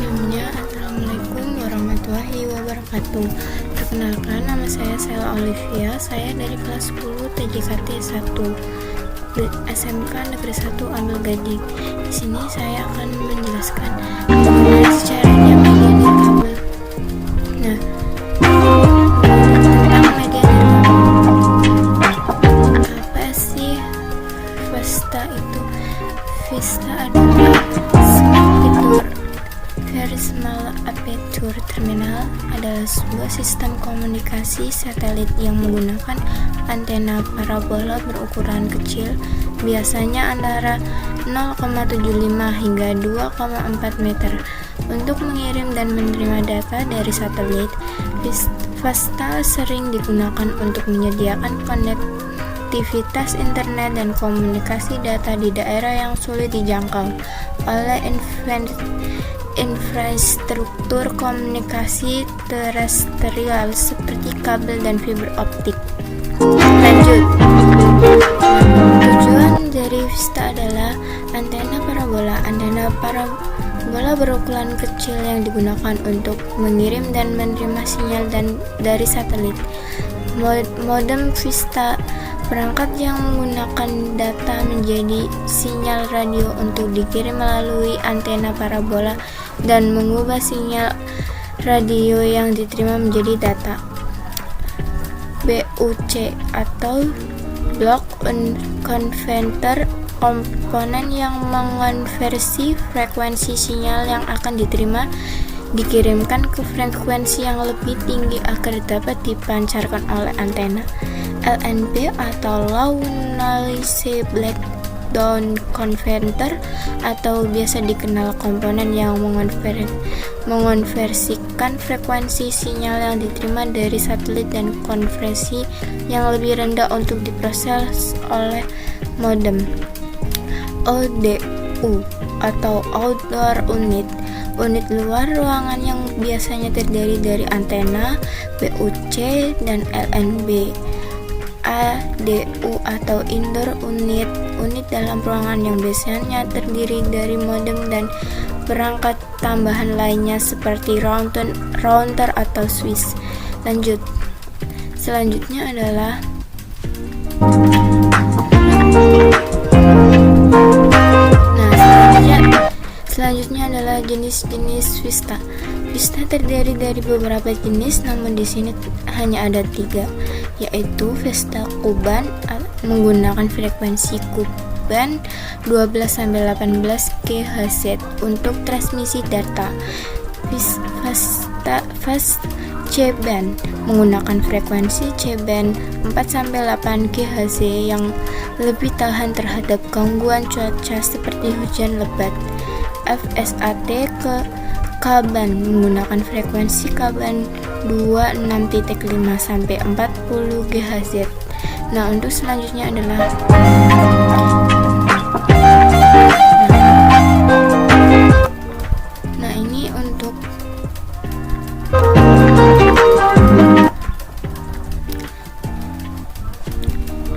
Sebelumnya, Assalamualaikum warahmatullahi wabarakatuh. Perkenalkan, nama saya Sela Olivia. Saya dari kelas 10 TJKT 1 SMK Negeri 1 Ampel Gading. Di sini saya akan menjelaskan bagaimana caranya media nirkabel. Nah, tentang media nirkabel. Apa sih VESTA itu? VESTA adalah Very Small Aperture Terminal adalah sebuah sistem komunikasi satelit yang menggunakan antena parabola berukuran kecil, biasanya antara 0,75 hingga 2,4 meter, untuk mengirim dan menerima data dari satelit. VESTA sering digunakan untuk menyediakan konektivitas internet dan komunikasi data di daerah yang sulit dijangkau oleh infrastruktur komunikasi terestrial seperti kabel dan fiber optik. Lanjut. Tujuan dari VESTA adalah antena parabola. Antena parabola berukuran kecil yang digunakan untuk mengirim dan menerima sinyal dari satelit. Modem VESTA, perangkat yang menggunakan data menjadi sinyal radio untuk dikirim melalui antena parabola dan mengubah sinyal radio yang diterima menjadi data. BUC atau Block Converter, komponen yang mengonversi frekuensi sinyal yang akan diterima dikirimkan ke frekuensi yang lebih tinggi agar dapat dipancarkan oleh antena. LNB atau Low Noise Breakdown Converter, atau biasa dikenal komponen yang mengonversikan frekuensi sinyal yang diterima dari satelit dan konversi yang lebih rendah untuk diproses oleh modem. ODU atau Outdoor Unit, unit luar ruangan yang biasanya terdiri dari antena, BUC, dan LNB. ADU atau Indoor Unit, unit dalam ruangan yang biasanya terdiri dari modem dan perangkat tambahan lainnya seperti router atau switch. Selanjutnya adalah Selanjutnya adalah jenis-jenis VESTA. VESTA terdiri dari beberapa jenis, namun di sini hanya ada 3, yaitu VESTA Ku-band menggunakan frekuensi Ku-band 12-18 GHz untuk transmisi data. VESTA C-band menggunakan frekuensi C-band 4-8 GHz yang lebih tahan terhadap gangguan cuaca seperti hujan lebat. FSAT K-band menggunakan frekuensi K-band 26.5 sampai 40 GHz. Nah, untuk selanjutnya adalah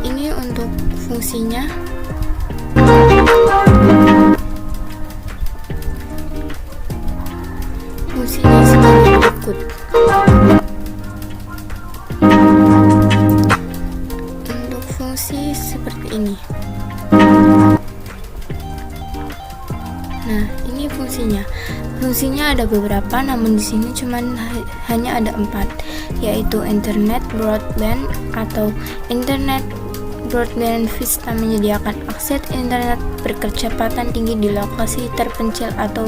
ini untuk fungsinya. Fungsinya sebagai berikut. Untuk fungsi seperti ini. Nah, ini fungsinya. Fungsinya ada beberapa, namun di sini hanya ada 4, yaitu internet broadband atau internet broadband. VESTA menyediakan akses internet berkecepatan tinggi di lokasi terpencil atau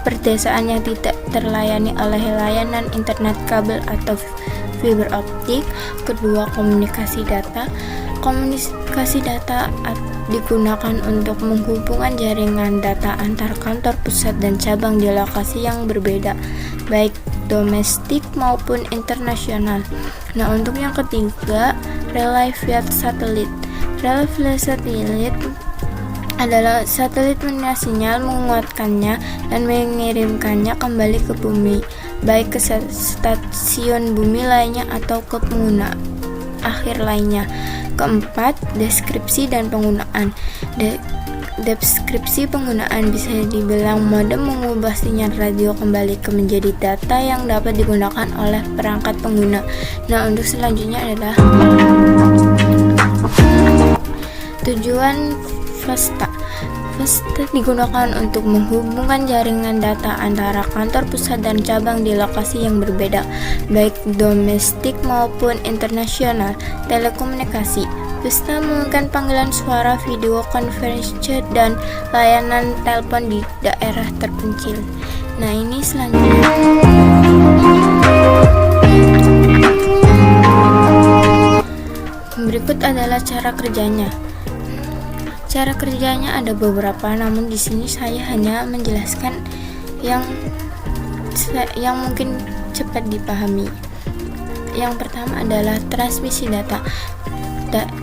perdesaan yang tidak terlayani oleh layanan internet kabel atau fiber optik. Kedua, komunikasi data. Komunikasi data digunakan untuk menghubungkan jaringan data antar kantor pusat dan cabang di lokasi yang berbeda, baik domestik maupun internasional. Nah, untuk yang ketiga, relay via satelit. Relay via satelit adalah satelit menerima sinyal, menguatkannya, dan mengirimkannya kembali ke bumi, baik ke stasiun bumi lainnya atau ke pengguna. akhir lainnya. Keempat, deskripsi dan penggunaan. Deskripsi penggunaan bisa dibilang modem mengubah sinyal radio kembali ke menjadi data yang dapat digunakan oleh perangkat pengguna. Nah, untuk selanjutnya adalah tujuan FASTA. FASTA digunakan untuk menghubungkan jaringan data antara kantor pusat dan cabang di lokasi yang berbeda, baik domestik maupun internasional. Telekomunikasi. FASTA memungkinkan panggilan suara, video conference, dan layanan telepon di daerah terpencil. Nah, ini selanjutnya. Berikut adalah cara kerjanya. Cara kerjanya ada beberapa, namun di sini saya hanya menjelaskan yang mungkin cepat dipahami. Yang pertama adalah transmisi data.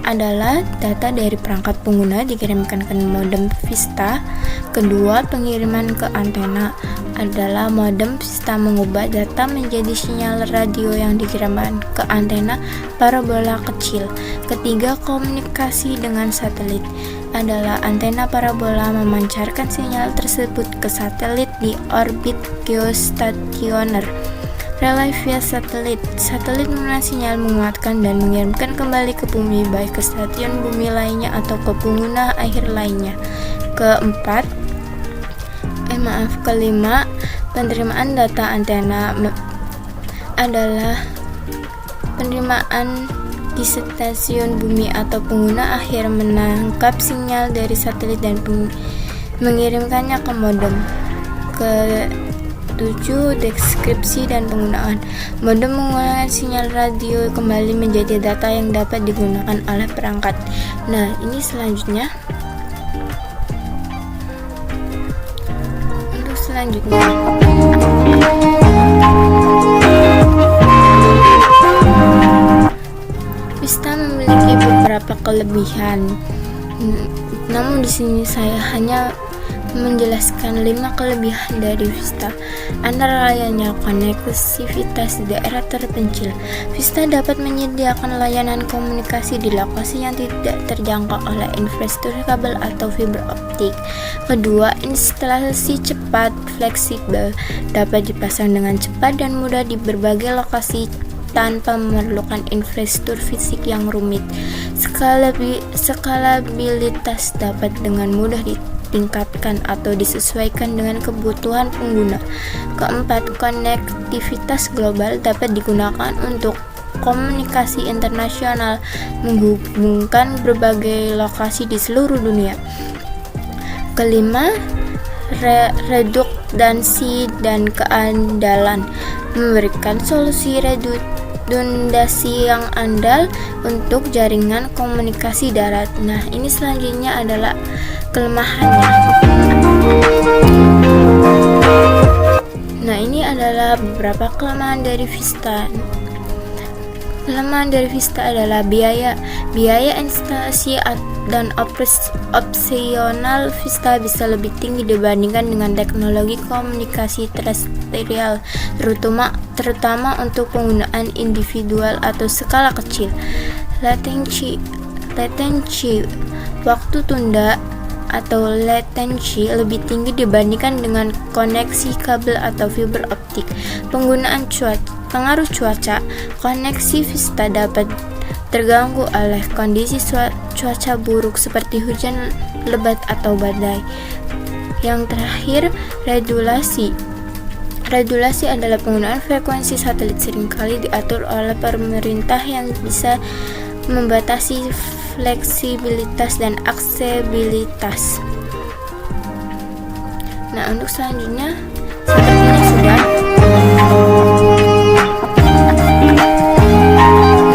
Adalah data dari perangkat pengguna dikirimkan ke modem FASTA. Kedua, pengiriman ke antena. Adalah modem FASTA mengubah data menjadi sinyal radio yang dikirimkan ke antena parabola kecil. Ketiga, komunikasi dengan satelit. Adalah antena parabola memancarkan sinyal tersebut ke satelit di orbit geostasioner. Relay via satelit. Satelit menerima sinyal, menguatkan dan mengirimkan kembali ke bumi, baik ke stasiun bumi lainnya atau ke pengguna akhir lainnya. Kelima, penerimaan data antena adalah penerimaan di stasiun bumi atau pengguna akhir menangkap sinyal dari satelit dan mengirimkannya ke modem. Ke-7, deskripsi dan penggunaan. Modem menggunakan sinyal radio kembali menjadi data yang dapat digunakan oleh perangkat. Nah, ini selanjutnya. Untuk selanjutnya, FASTA memiliki beberapa kelebihan. Namun di sini saya hanya menjelaskan 5 kelebihan dari FASTA. Antara lainnya konektivitas di daerah terpencil. FASTA dapat menyediakan layanan komunikasi di lokasi yang tidak terjangkau oleh infrastruktur kabel atau fiber optik. Kedua, instalasi cepat, fleksibel, dapat dipasang dengan cepat dan mudah di berbagai lokasi tanpa memerlukan infrastruktur fisik yang rumit. Skalabilitas dapat dengan mudah ditingkatkan atau disesuaikan dengan kebutuhan pengguna. Keempat, konektivitas global dapat digunakan untuk komunikasi internasional, menghubungkan berbagai lokasi di seluruh dunia. Kelima, redundansi dan keandalan, memberikan solusi redundasi yang andal untuk jaringan komunikasi darat. Nah, ini selanjutnya adalah kelemahannya. Nah, ini adalah beberapa kelemahan dari FASTA. Kelemahan dari FASTA adalah biaya instalasi dan opsional. FASTA bisa lebih tinggi dibandingkan dengan teknologi komunikasi terestrial, terutama untuk penggunaan individual atau skala kecil. Latensi, waktu tunda atau latensi lebih tinggi dibandingkan dengan koneksi kabel atau fiber optik. Pengaruh cuaca, koneksi FASTA dapat terganggu oleh kondisi cuaca buruk seperti hujan lebat atau badai. Yang terakhir, regulasi. Regulasi adalah penggunaan frekuensi satelit seringkali diatur oleh pemerintah yang bisa membatasi fleksibilitas dan aksesibilitas. Nah, untuk selanjutnya sepertinya sudah.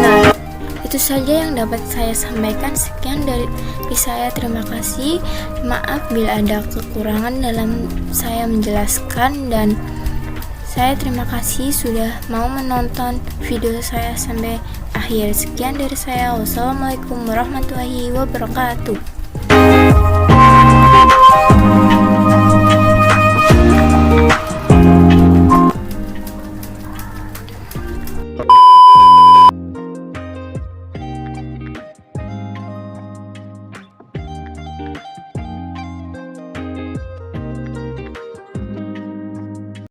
Nah, itu saja yang dapat saya sampaikan. Sekian dari saya, terima kasih. Maaf bila ada kekurangan dalam saya menjelaskan, dan saya terima kasih sudah mau menonton video saya sampai akhir. Sekian dari saya. Wassalamualaikum warahmatullahi wabarakatuh.